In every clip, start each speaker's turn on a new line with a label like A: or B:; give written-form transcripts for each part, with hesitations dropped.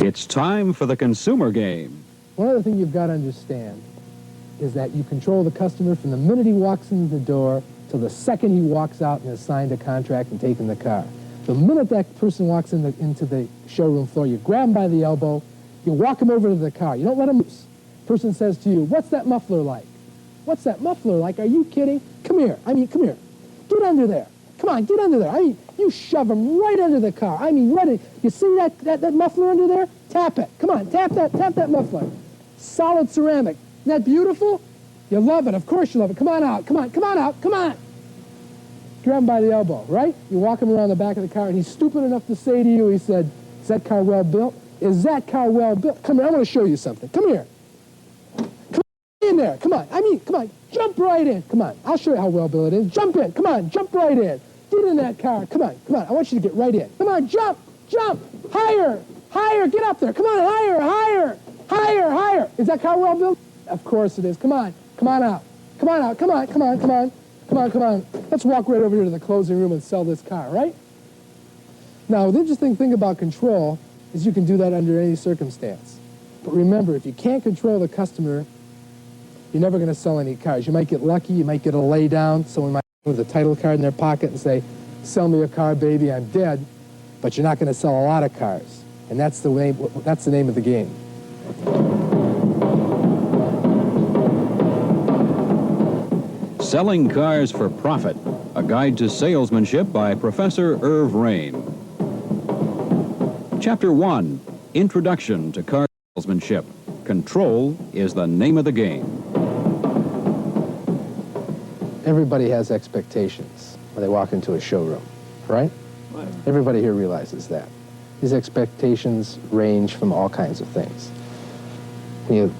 A: It's time for the consumer game.
B: One other thing you've got to understand is that you control the customer from the minute he walks in the door till the second he walks out and has signed a contract and taken the car. The minute that person walks into the showroom floor, you grab him by the elbow, you walk him over to the car. You don't let him loose. Person says to you, "What's that muffler like?" "What's that muffler like? Are you kidding? Come here. Come here. Get under there. Come on, get under there." You shove him right under the car. Right in. You see that muffler under there? Tap it. Come on, tap that muffler. Solid ceramic. Isn't that beautiful? You love it. Of course you love it. Come on out. Come on. Grab him by the elbow, right? You walk him around the back of the car, and he's stupid enough to say to you, he said, "Is that car well built? Is that car well built? Come here, I want to show you something. Come here. Come in there. Come on. Come on. Jump right in. Come on. I'll show you how well built it is. Jump in. Come on. Jump right in. Get in that car. Come on. I want you to get right in. Come on. Jump. Higher. Get up there. Come on. Higher. Is that car well built? Of course it is. Come on out. Come on. Let's walk right over here to the closing room and sell this car, right? Now, the interesting thing about control is you can do that under any circumstance. But remember, if you can't control the customer, you're never going to sell any cars. You might get lucky. You might get a lay down. Someone might with a title card in their pocket and say, "Sell me a car, baby, I'm dead." But you're not going to sell a lot of cars. And that's the name of the game.
A: Selling Cars for Profit, a guide to salesmanship by Professor Irv Rain. Chapter 1, Introduction to Car Salesmanship. Control is the name of the game.
B: Everybody has expectations when they walk into a showroom, right? Everybody here realizes that. These expectations range from all kinds of things. When you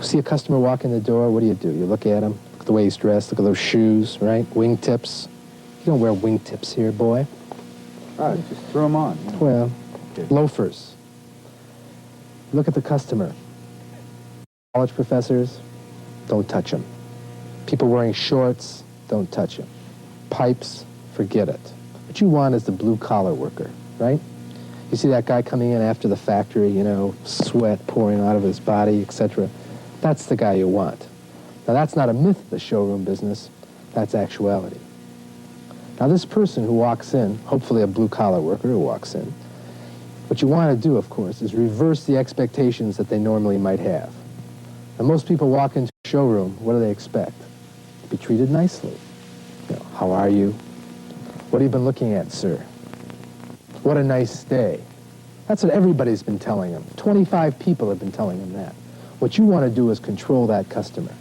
B: see a customer walk in the door, what do? You look at him, look at the way he's dressed, look at those shoes, right? Wingtips. You don't wear wingtips here, boy.
C: Right, just throw them on.
B: Well, loafers. Look at the customer. College professors, don't touch them. People wearing shorts, don't touch them. Pipes, forget it. What you want is the blue-collar worker, right? You see that guy coming in after the factory, sweat pouring out of his body, etc. That's the guy you want. Now, that's not a myth of the showroom business. That's actuality. Now, this person who walks in, hopefully a blue-collar worker who walks in, what you want to do, of course, is reverse the expectations that they normally might have. And most people walk into a showroom, what do they expect? To be treated nicely. How are you? What have you been looking at, sir? What a nice day. That's what everybody's been telling them. 25 people have been telling them that. What you want to do is control that customer.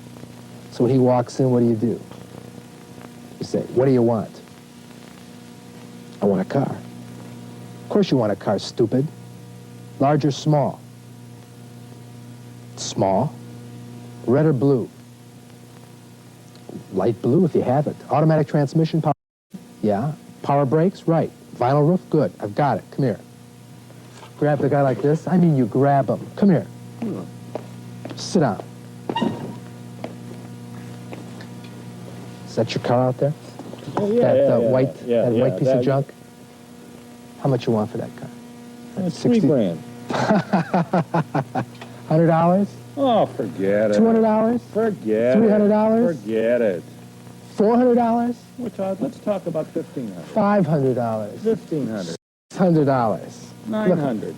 B: So when he walks in, what do? You say, "What do you want?" "I want a car." Of course you want a car, stupid. Large or small? Small. Red or blue? Light blue if you have it. Automatic transmission, power? Yeah. Power brakes? Right. Vinyl roof? Good. I've got it. Come here. Grab the guy like this. You grab him. Come here. Sit down. Is that your car out there? That white piece of junk? How much you want for that car?
C: $3,000.
B: $100?
C: Oh, forget it.
B: $200?
C: Forget
B: $300?
C: Forget it.
B: $400?
C: Let's talk about $1,500.
B: $500?
C: $1,500.
B: $600?
C: $900.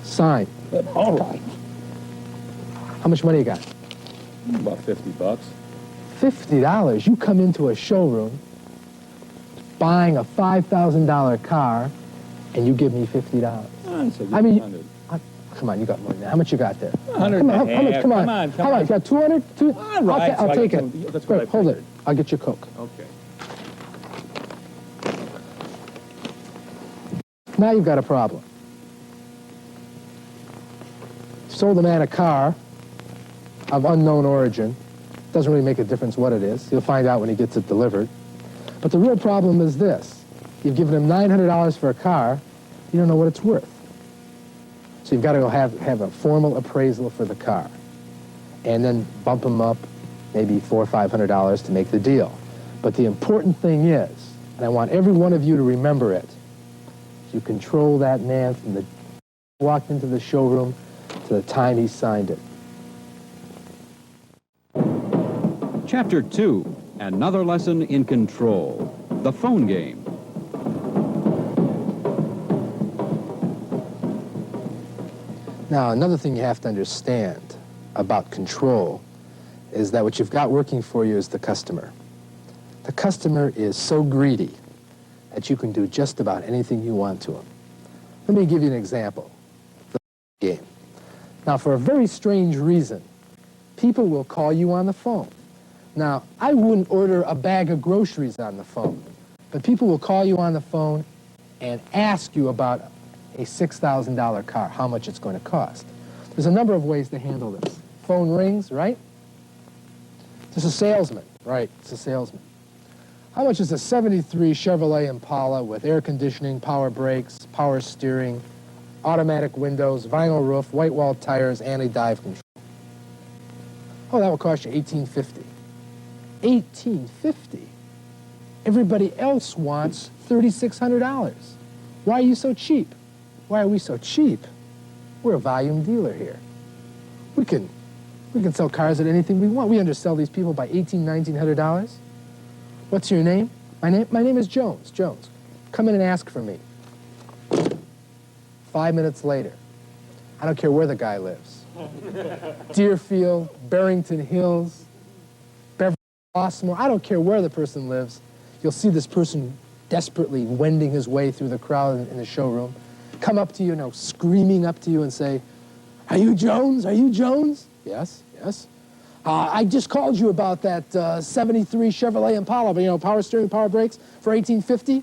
B: Sign.
C: All right.
B: How much money you got?
C: About $50.
B: $50? You come into a showroom buying a $5,000 car and you give me $50. Come on, you got more than that. How much you got there?
C: 100
B: Come on,
C: and a half.
B: Come on.
C: How much?
B: You got 200?
C: All right.
B: I'll take it.
C: That's what I
B: Hold
C: figured.
B: it. I'll get you Coke.
C: Okay.
B: Now you've got a problem. Sold a man a car of unknown origin. Doesn't really make a difference what it is. He'll find out when he gets it delivered. But the real problem is this. You've given him $900 for a car. You don't know what it's worth. So you've got to go have a formal appraisal for the car. And then bump him up maybe $400 or $500 to make the deal. But the important thing is, and I want every one of you to remember it, You control that man from the walked into the showroom to the time he signed it.
A: Chapter 2, another lesson in control, the phone game.
B: Now, another thing you have to understand about control is that what you've got working for you is the customer. The customer is so greedy that you can do just about anything you want to him. Let me give you an example. The game. Now, for a very strange reason, people will call you on the phone. Now, I wouldn't order a bag of groceries on the phone, but people will call you on the phone and ask you about a $6,000 car, how much it's going to cost. There's a number of ways to handle this. Phone rings, right? It's a salesman, right? It's a salesman. How much is a 73 Chevrolet Impala with air conditioning, power brakes, power steering, automatic windows, vinyl roof, white wall tires, anti-dive control? Oh, that will cost you $1,850. $1,850? Everybody else wants $3,600. Why are you so cheap? Why are we so cheap? We're a volume dealer here. We can sell cars at anything we want. We undersell these people by $1,800, $1,900. What's your name? My name is Jones. Jones. Come in and ask for me. 5 minutes later. I don't care where the guy lives. Deerfield, Barrington Hills, Beverly, Rossmore. I don't care where the person lives. You'll see this person desperately wending his way through the crowd in the showroom, come up to you, now screaming up to you and say, "Are you Jones? Are you Jones?" "Yes, yes." "I just called you about that 73 Chevrolet Impala, but, you know, power steering, power brakes for $1,850.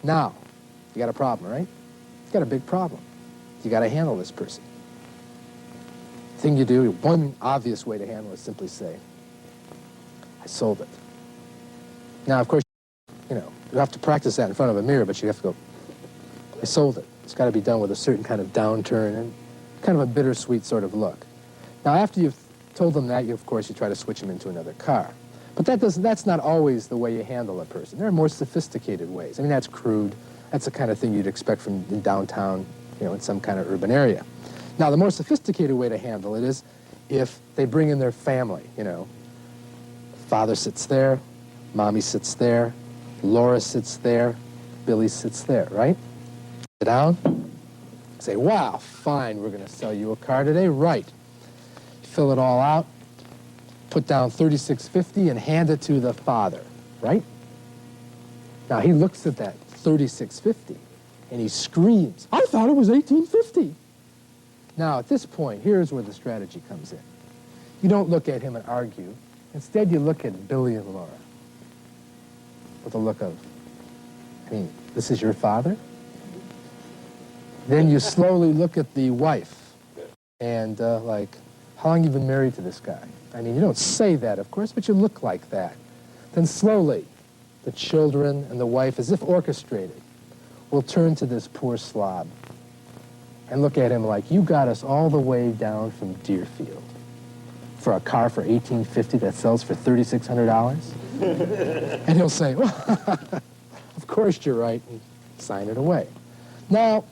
B: Now, you got a problem, right? You got a big problem. You got to handle this person. Thing you do, one obvious way to handle it is simply say, "I sold it." Now, of course, you know, you have to practice that in front of a mirror, but you have to go, "I sold it." It's got to be done with a certain kind of downturn and kind of a bittersweet sort of look. Now, after you've told them that, of course, you try to switch them into another car. But that's not always the way you handle a person. There are more sophisticated ways. I mean, that's crude. That's the kind of thing you'd expect from in downtown, you know, in some kind of urban area. Now, the more sophisticated way to handle it is if they bring in their family, you know. Father sits there, Mommy sits there, Laura sits there, Billy sits there, right? Sit down, say, "Wow, fine, we're going to sell you a car today." "Right." Fill it all out, put down $3,650 and hand it to the father, right? Now, he looks at that $3,650 and he screams, "I thought it was $1,850. Now, at this point, here's where the strategy comes in. You don't look at him and argue. Instead, you look at Billy and Laura with a look of, I mean, this is your father? Then you slowly look at the wife and like, how long have you been married to this guy? I mean, you don't say that, of course, but you look like that. Then slowly, the children and the wife, as if orchestrated, will turn to this poor slob and look at him like, "You got us all the way down from Deerfield for a car for $1,850 that sells for $3,600? And he'll say, "Well, of course you're right," and sign it away. Now,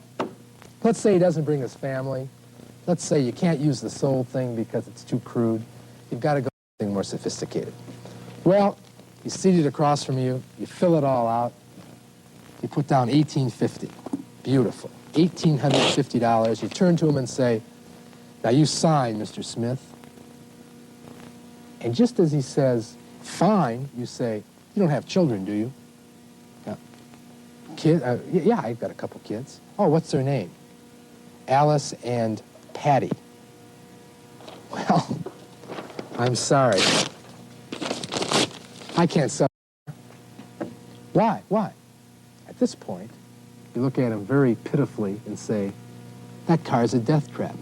B: let's say he doesn't bring his family. Let's say you can't use the sold thing because it's too crude. You've got to go with something more sophisticated. Well, he's seated across from you. You fill it all out. You put down $1,850. Beautiful. $1,850. You turn to him and say, "Now you sign, Mr. Smith." And just as he says, "Fine," you say, "You don't have children, do you?" "No." "Kid? Yeah, I've got a couple kids." "Oh, what's their name?" "Alice and Patty." "Well, I'm sorry. I can't sell." "Why? Why?" At this point, you look at him very pitifully and say, "That car's a death trap.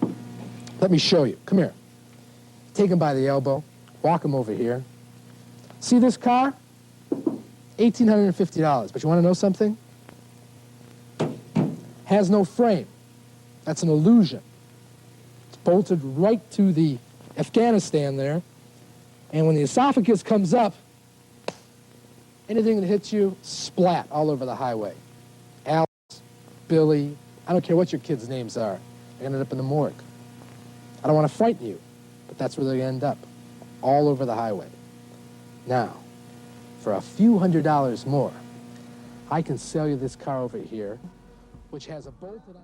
B: Let me show you. Come here." Take him by the elbow, walk him over here. "See this car? $1,850. But you want to know something? Has no frame. That's an illusion. It's bolted right to the Afghanistan there. And when the esophagus comes up, anything that hits you, splat all over the highway. Alice Billy, I don't care what your kids' names are. They ended up in the morgue. I don't want to frighten you, but that's where they end up, all over the highway. Now, for a few $100s more, I can sell you this car over here, which has a bolted-on...